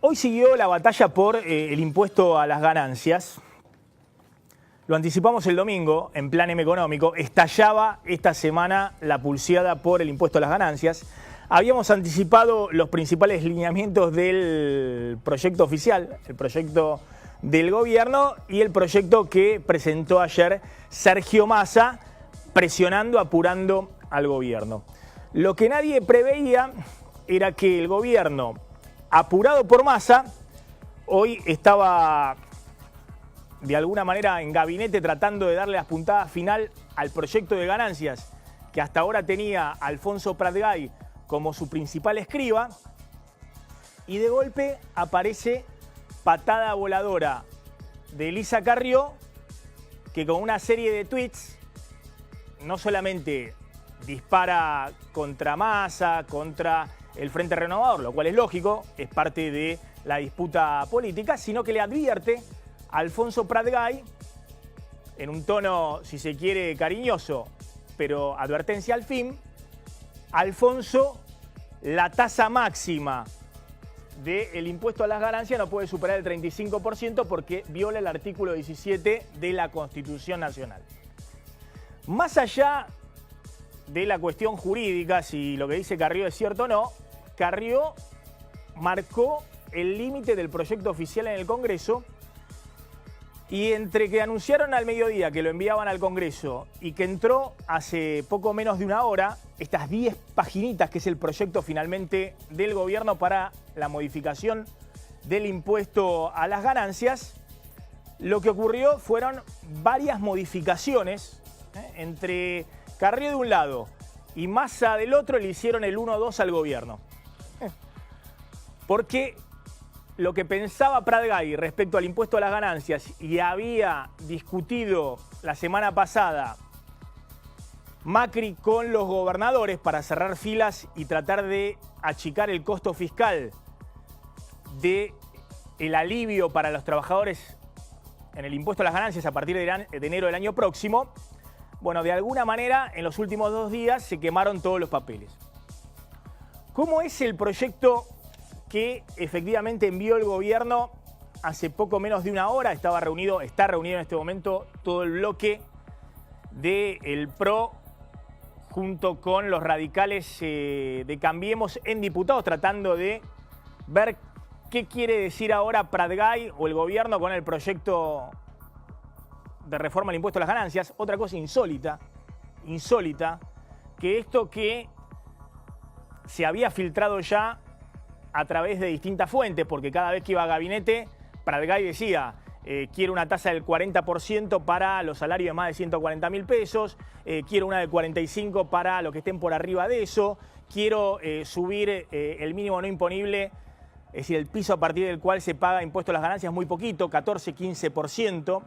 Hoy siguió la batalla por el impuesto a las ganancias. Lo anticipamos el domingo en Plan M Económico. Estallaba esta semana la pulseada por el impuesto a las ganancias. Habíamos anticipado los principales lineamientos del proyecto oficial, el proyecto del gobierno y el proyecto que presentó ayer Sergio Massa, presionando, apurando al gobierno. Lo que nadie preveía era que el gobierno, apurado por Massa, hoy estaba de alguna manera en gabinete tratando de darle las puntadas final al proyecto de ganancias que hasta ahora tenía Alfonso Pratgay como su principal escriba, y de golpe aparece patada voladora de Elisa Carrió, que con una serie de tweets no solamente dispara contra Massa, contra el Frente Renovador, lo cual es lógico, es parte de la disputa política, sino que le advierte a Alfonso Pratgay, en un tono, si se quiere, cariñoso, pero advertencia al fin: Alfonso, la tasa máxima del impuesto a las ganancias no puede superar el 35% porque viola el artículo 17 de la Constitución Nacional. Más allá de la cuestión jurídica, si lo que dice Carrió es cierto o no, Carrió marcó el límite del proyecto oficial en el Congreso, y entre que anunciaron al mediodía que lo enviaban al Congreso y que entró hace poco menos de una hora, estas 10 paginitas que es el proyecto finalmente del gobierno para la modificación del impuesto a las ganancias, lo que ocurrió fueron varias modificaciones. Entre Carrió de un lado y Massa del otro le hicieron el 1-2 al gobierno. Porque lo que pensaba Pratgay respecto al impuesto a las ganancias y había discutido la semana pasada Macri con los gobernadores para cerrar filas y tratar de achicar el costo fiscal del alivio para los trabajadores en el impuesto a las ganancias a partir de enero del año próximo, bueno, de alguna manera en los últimos 2 días se quemaron todos los papeles. ¿Cómo es el proyecto que efectivamente envió el gobierno hace poco menos de una hora? Está reunido en este momento todo el bloque del PRO junto con los radicales de Cambiemos en diputados, tratando de ver qué quiere decir ahora Pratgay o el gobierno con el proyecto de reforma al impuesto a las ganancias. Otra cosa insólita, que esto que se había filtrado ya a través de distintas fuentes, porque cada vez que iba a gabinete, Pratgay decía: quiero una tasa del 40% para los salarios de más de 140.000 pesos, quiero una del 45% para los que estén por arriba de eso, quiero subir el mínimo no imponible, es decir, el piso a partir del cual se paga impuesto a las ganancias, muy poquito, 14-15%,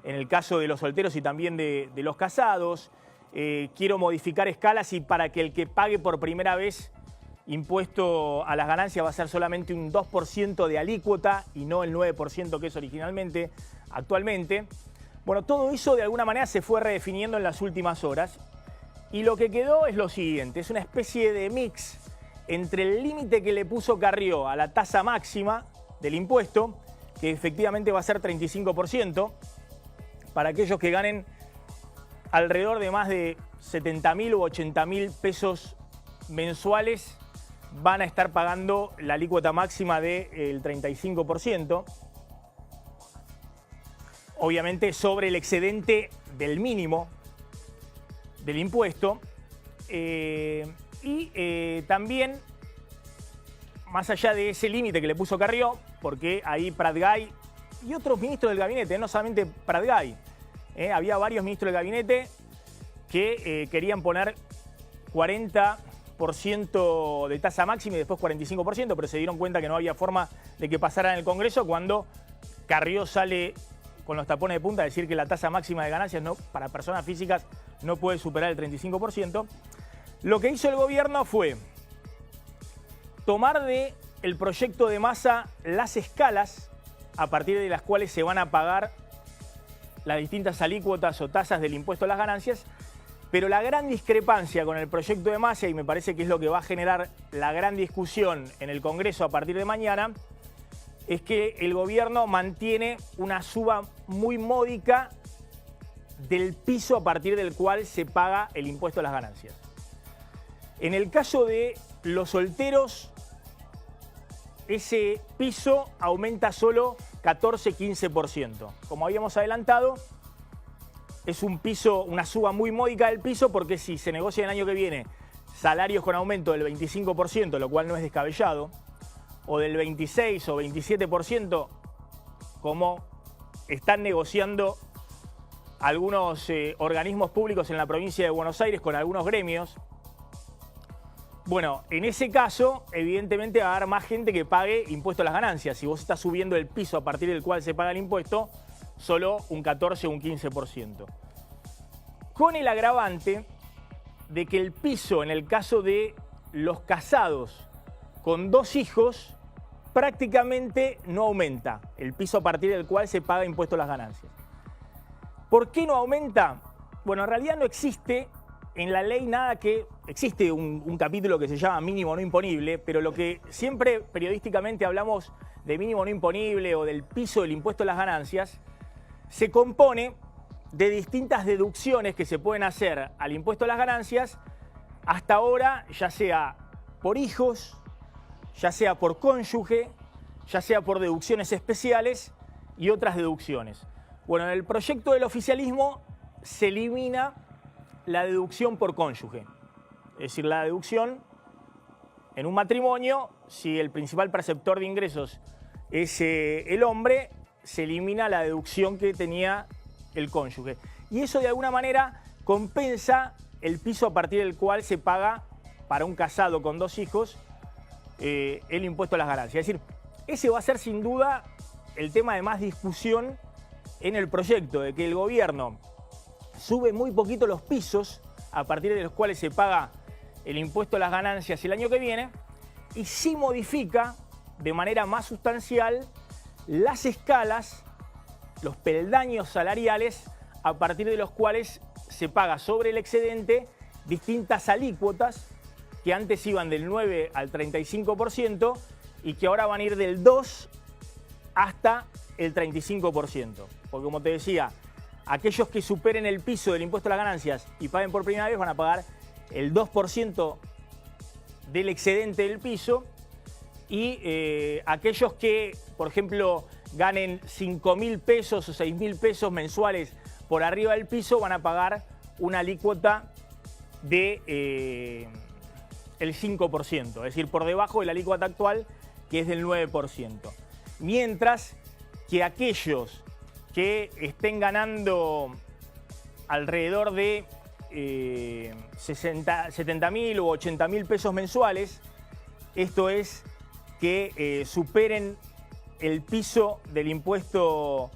en el caso de los solteros y también de los casados. Quiero modificar escalas y para que el que pague por primera vez impuesto a las ganancias va a ser solamente un 2% de alícuota y no el 9% que es actualmente. Bueno, todo eso de alguna manera se fue redefiniendo en las últimas horas y lo que quedó es lo siguiente: es una especie de mix entre el límite que le puso Carrió a la tasa máxima del impuesto, que efectivamente va a ser 35%, para aquellos que ganen alrededor de más de 70.000 u 80.000 pesos mensuales, van a estar pagando la alícuota máxima del 35%, obviamente sobre el excedente del mínimo del impuesto, también más allá de ese límite que le puso Carrió, porque ahí Pratgay y otros ministros del gabinete, no solamente Pratgay, había varios ministros del gabinete que querían poner 40% de tasa máxima y después 45%, pero se dieron cuenta que no había forma de que pasara en el Congreso cuando Carrió sale con los tapones de punta a decir que la tasa máxima de ganancias para personas físicas no puede superar el 35%. Lo que hizo el gobierno fue tomar del proyecto de Massa las escalas a partir de las cuales se van a pagar las distintas alícuotas o tasas del impuesto a las ganancias Pero la gran discrepancia con el proyecto de Massa, y me parece que es lo que va a generar la gran discusión en el Congreso a partir de mañana, es que el gobierno mantiene una suba muy módica del piso a partir del cual se paga el impuesto a las ganancias. En el caso de los solteros, ese piso aumenta solo 14-15%. Como habíamos adelantado, es un piso, una suba muy módica del piso, porque si se negocia el año que viene salarios con aumento del 25%, lo cual no es descabellado, o del 26 o 27%, como están negociando algunos organismos públicos en la provincia de Buenos Aires con algunos gremios, bueno, en ese caso, evidentemente va a haber más gente que pague impuesto a las ganancias. Si vos estás subiendo el piso a partir del cual se paga el impuesto, solo un 14 o un 15%. Con el agravante de que el piso, en el caso de los casados con 2 hijos, prácticamente no aumenta. El piso a partir del cual se paga impuesto a las ganancias. ¿Por qué no aumenta? Bueno, en realidad no existe en la ley nada que... Existe un capítulo que se llama mínimo no imponible, pero lo que siempre periodísticamente hablamos de mínimo no imponible o del piso del impuesto a las ganancias, se compone de distintas deducciones que se pueden hacer al impuesto a las ganancias, hasta ahora, ya sea por hijos, ya sea por cónyuge, ya sea por deducciones especiales y otras deducciones. Bueno, en el proyecto del oficialismo se elimina la deducción por cónyuge. Es decir, la deducción en un matrimonio, si el principal perceptor de ingresos es el hombre, se elimina la deducción que tenía el cónyuge. Y eso de alguna manera compensa el piso a partir del cual se paga para un casado con 2 hijos el impuesto a las ganancias. Es decir, ese va a ser sin duda el tema de más discusión en el proyecto, de que el gobierno sube muy poquito los pisos a partir de los cuales se paga el impuesto a las ganancias el año que viene, y sí modifica de manera más sustancial las escalas, los peldaños salariales a partir de los cuales se paga sobre el excedente distintas alícuotas que antes iban del 9 al 35% y que ahora van a ir del 2 hasta el 35%. Porque como te decía, aquellos que superen el piso del impuesto a las ganancias y paguen por primera vez van a pagar el 2% del excedente del piso, y aquellos que, por ejemplo, ganen 5.000 pesos o 6.000 pesos mensuales por arriba del piso van a pagar una alícuota de el 5%, es decir, por debajo de la alícuota actual, que es del 9%. Mientras que aquellos que estén ganando alrededor de 70.000 o 80.000 pesos mensuales, esto es, que superen el piso del impuesto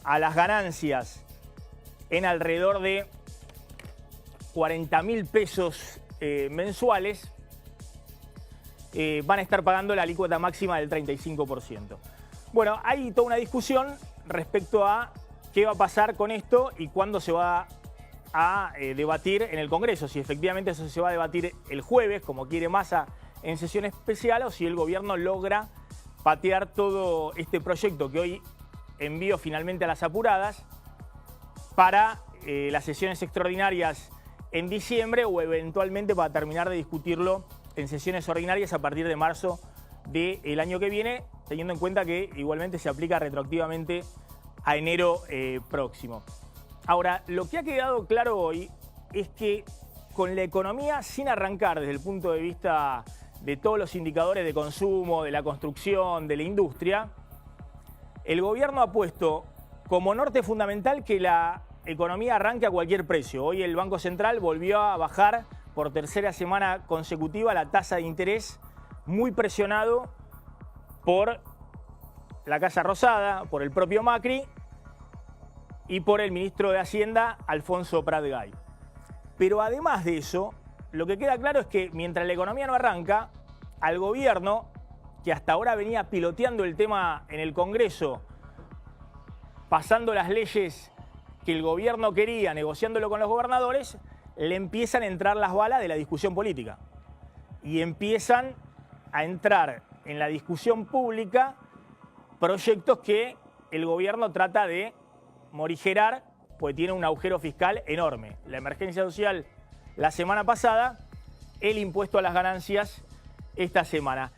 a las ganancias en alrededor de 40.000 pesos mensuales, van a estar pagando la alícuota máxima del 35%. Bueno, hay toda una discusión respecto a qué va a pasar con esto y cuándo se va a debatir en el Congreso. Si efectivamente eso se va a debatir el jueves, como quiere Massa, en sesión especial, o si el gobierno logra patear todo este proyecto que hoy envió finalmente a las apuradas para las sesiones extraordinarias en diciembre, o eventualmente para terminar de discutirlo en sesiones ordinarias a partir de marzo del año que viene, teniendo en cuenta que igualmente se aplica retroactivamente a enero próximo. Ahora, lo que ha quedado claro hoy es que con la economía sin arrancar desde el punto de vista de todos los indicadores de consumo, de la construcción, de la industria, el gobierno ha puesto como norte fundamental que la economía arranque a cualquier precio. Hoy el Banco Central volvió a bajar por tercera semana consecutiva la tasa de interés, muy presionado por la Casa Rosada, por el propio Macri y por el ministro de Hacienda, Alfonso Prat-Gay. Pero además de eso, lo que queda claro es que mientras la economía no arranca, al gobierno, que hasta ahora venía piloteando el tema en el Congreso, pasando las leyes que el gobierno quería, negociándolo con los gobernadores, le empiezan a entrar las balas de la discusión política. Y empiezan a entrar en la discusión pública proyectos que el gobierno trata de morigerar, pues tiene un agujero fiscal enorme. La emergencia social la semana pasada, el impuesto a las ganancias esta semana.